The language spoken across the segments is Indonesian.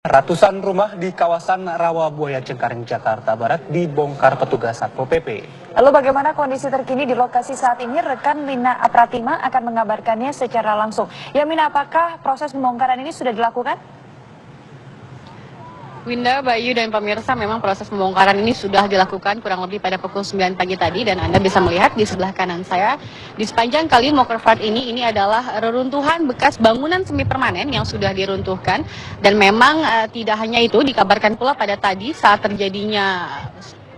Ratusan rumah di kawasan Rawabuaya Cengkareng, Jakarta Barat dibongkar petugas Satpol PP. Lalu bagaimana kondisi terkini di lokasi saat ini? Rekan Lina Apratima akan mengabarkannya secara langsung. Ya Mina, apakah proses pembongkaran ini sudah dilakukan? Winda, Bayu, dan pemirsa, memang proses pembongkaran ini sudah dilakukan kurang lebih pada pukul 9 pagi tadi, dan Anda bisa melihat di sebelah kanan saya di sepanjang kali Mokerfart ini adalah reruntuhan bekas bangunan semi permanen yang sudah diruntuhkan. Dan memang tidak hanya itu, dikabarkan pula pada tadi saat terjadinya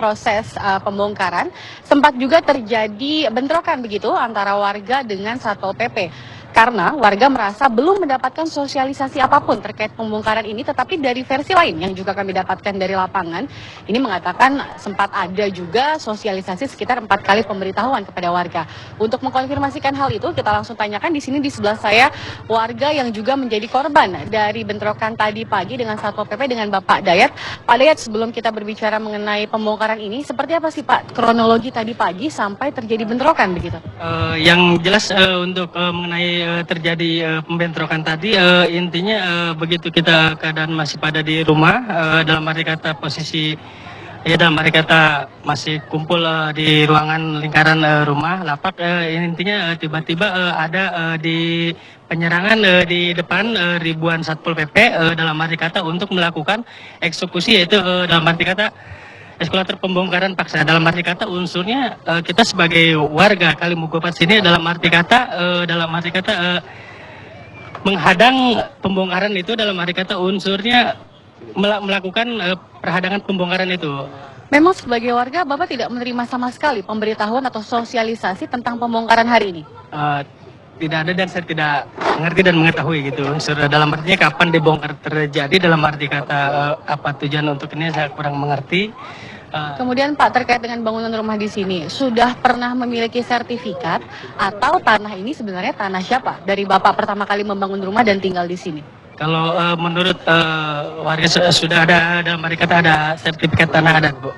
proses pembongkaran sempat juga terjadi bentrokan begitu antara warga dengan Satpol PP. Karena warga merasa belum mendapatkan sosialisasi apapun terkait pembongkaran ini, tetapi dari versi lain yang juga kami dapatkan dari lapangan, ini mengatakan sempat ada juga sosialisasi sekitar 4 kali pemberitahuan kepada warga. Untuk mengkonfirmasikan hal itu, kita langsung tanyakan di sini di sebelah saya warga yang juga menjadi korban dari bentrokan tadi pagi dengan Satpol PP dengan Bapak Dayat. Pak Dayat, sebelum kita berbicara mengenai pembongkaran ini, seperti apa sih Pak kronologi tadi pagi sampai terjadi bentrokan begitu? Yang jelas untuk mengenai terjadi pembentrokan tadi, intinya begitu kita keadaan masih pada di rumah, dalam arti kata posisi, ya dalam arti kata masih kumpul di ruangan lingkaran rumah lapak, intinya tiba-tiba ada di penyerangan di depan ribuan Satpol PP, dalam arti kata untuk melakukan eksekusi, yaitu dalam arti kata eskalator pembongkaran paksa. Dalam arti kata unsurnya kita sebagai warga Kalimugopat sini dalam arti kata menghadang pembongkaran itu, dalam arti kata unsurnya melakukan perhadangan pembongkaran itu. Memang sebagai warga Bapak tidak menerima sama sekali pemberitahuan atau sosialisasi tentang pembongkaran hari ini? Tidak ada, dan saya tidak mengerti dan mengetahui gitu. Sudah dalam artinya kapan dibongkar terjadi, dalam arti kata apa tujuan untuk ini saya kurang mengerti. Kemudian Pak, terkait dengan bangunan rumah di sini, sudah pernah memiliki sertifikat atau tanah ini sebenarnya tanah siapa? Dari Bapak pertama kali membangun rumah dan tinggal di sini? Kalau menurut warga sudah ada, dalam arti kata ada sertifikat tanah adat, Bu.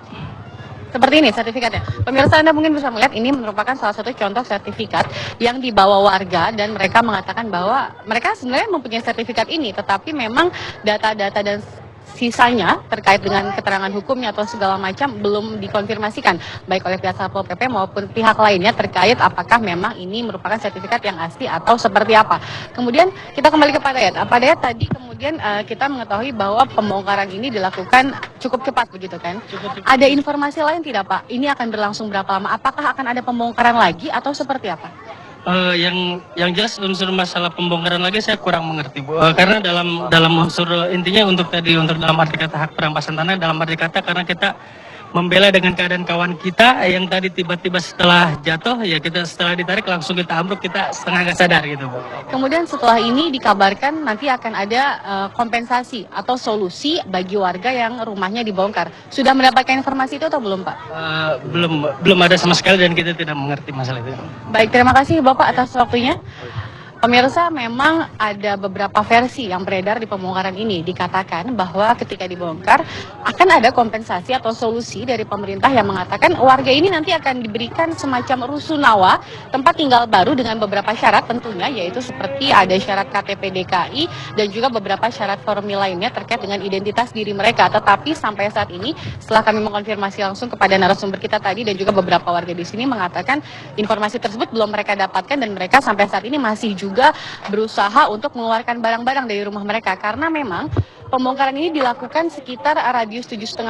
Seperti ini sertifikatnya. Pemirsa, Anda mungkin bisa melihat ini merupakan salah satu contoh sertifikat yang dibawa warga, dan mereka mengatakan bahwa mereka sebenarnya mempunyai sertifikat ini, tetapi memang data-data dan sisanya terkait dengan keterangan hukumnya atau segala macam belum dikonfirmasikan baik oleh pihak Satpol PP maupun pihak lainnya terkait apakah memang ini merupakan sertifikat yang asli atau seperti apa. Kemudian kita kembali ke Pak Dayat. Pak Dayat, tadi kemudian kita mengetahui bahwa pembongkaran ini dilakukan cukup cepat begitu kan? Ada informasi lain tidak Pak? Ini akan berlangsung berapa lama? Apakah akan ada pembongkaran lagi atau seperti apa? Yang jelas unsur masalah pembongkaran lagi saya kurang mengerti, Bu. Karena dalam unsur intinya untuk dalam arti kata hak perampasan tanah, dalam arti kata karena kita membela dengan keadaan kawan kita yang tadi tiba-tiba setelah jatuh, ya kita setelah ditarik langsung kita ambruk, kita setengah nggak sadar gitu, Bu. Kemudian setelah ini dikabarkan nanti akan ada kompensasi atau solusi bagi warga yang rumahnya dibongkar. Sudah mendapatkan informasi itu atau belum Pak? Belum ada sama sekali, dan kita tidak mengerti masalah itu. Baik, terima kasih Bapak atas waktunya. Pemirsa, memang ada beberapa versi yang beredar di pembongkaran ini. Dikatakan bahwa ketika dibongkar akan ada kompensasi atau solusi dari pemerintah yang mengatakan warga ini nanti akan diberikan semacam rusunawa, tempat tinggal baru dengan beberapa syarat tentunya, yaitu seperti ada syarat KTP DKI dan juga beberapa syarat formil lainnya terkait dengan identitas diri mereka. Tetapi sampai saat ini setelah kami mengkonfirmasi langsung kepada narasumber kita tadi dan juga beberapa warga di sini mengatakan informasi tersebut belum mereka dapatkan, dan mereka sampai saat ini masih juga berusaha untuk mengeluarkan barang-barang dari rumah mereka, karena memang pembongkaran ini dilakukan sekitar radius 7,5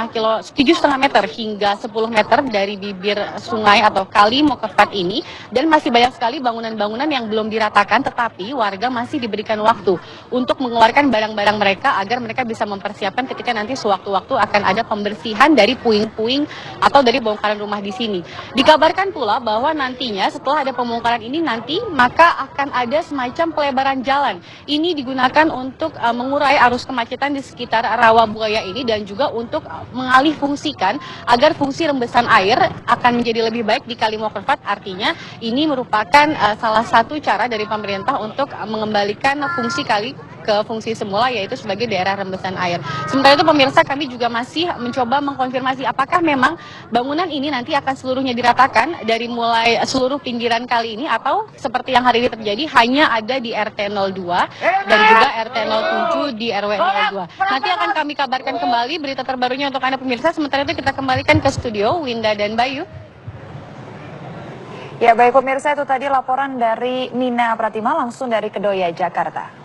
meter hingga 10 meter dari bibir sungai atau kali Mokerfart ini, dan masih banyak sekali bangunan-bangunan yang belum diratakan, tetapi warga masih diberikan waktu untuk mengeluarkan barang-barang mereka agar mereka bisa mempersiapkan ketika nanti sewaktu-waktu akan ada pembersihan dari puing-puing atau dari bongkaran rumah di sini. Dikabarkan pula bahwa nantinya setelah ada pembongkaran ini nanti maka akan ada semacam pelebaran jalan. Ini digunakan untuk mengurai arus kemacetan di sekitar Rawabuaya ini, dan juga untuk mengalih fungsikan agar fungsi rembesan air akan menjadi lebih baik di Kali Mokerfart. Artinya ini merupakan salah satu cara dari pemerintah untuk mengembalikan fungsi kali ke ke fungsi semula, yaitu sebagai daerah rembesan air. Sementara itu pemirsa, kami juga masih mencoba mengkonfirmasi apakah memang bangunan ini nanti akan seluruhnya diratakan dari mulai seluruh pinggiran kali ini, atau seperti yang hari ini terjadi hanya ada di RT 02 dan juga RT 07 di RW 02. Nanti akan kami kabarkan kembali berita terbarunya untuk Anda pemirsa. Sementara itu kita kembalikan ke studio Winda dan Bayu. Ya baik pemirsa, itu tadi laporan dari Mina Pratima langsung dari Kedoya, Jakarta.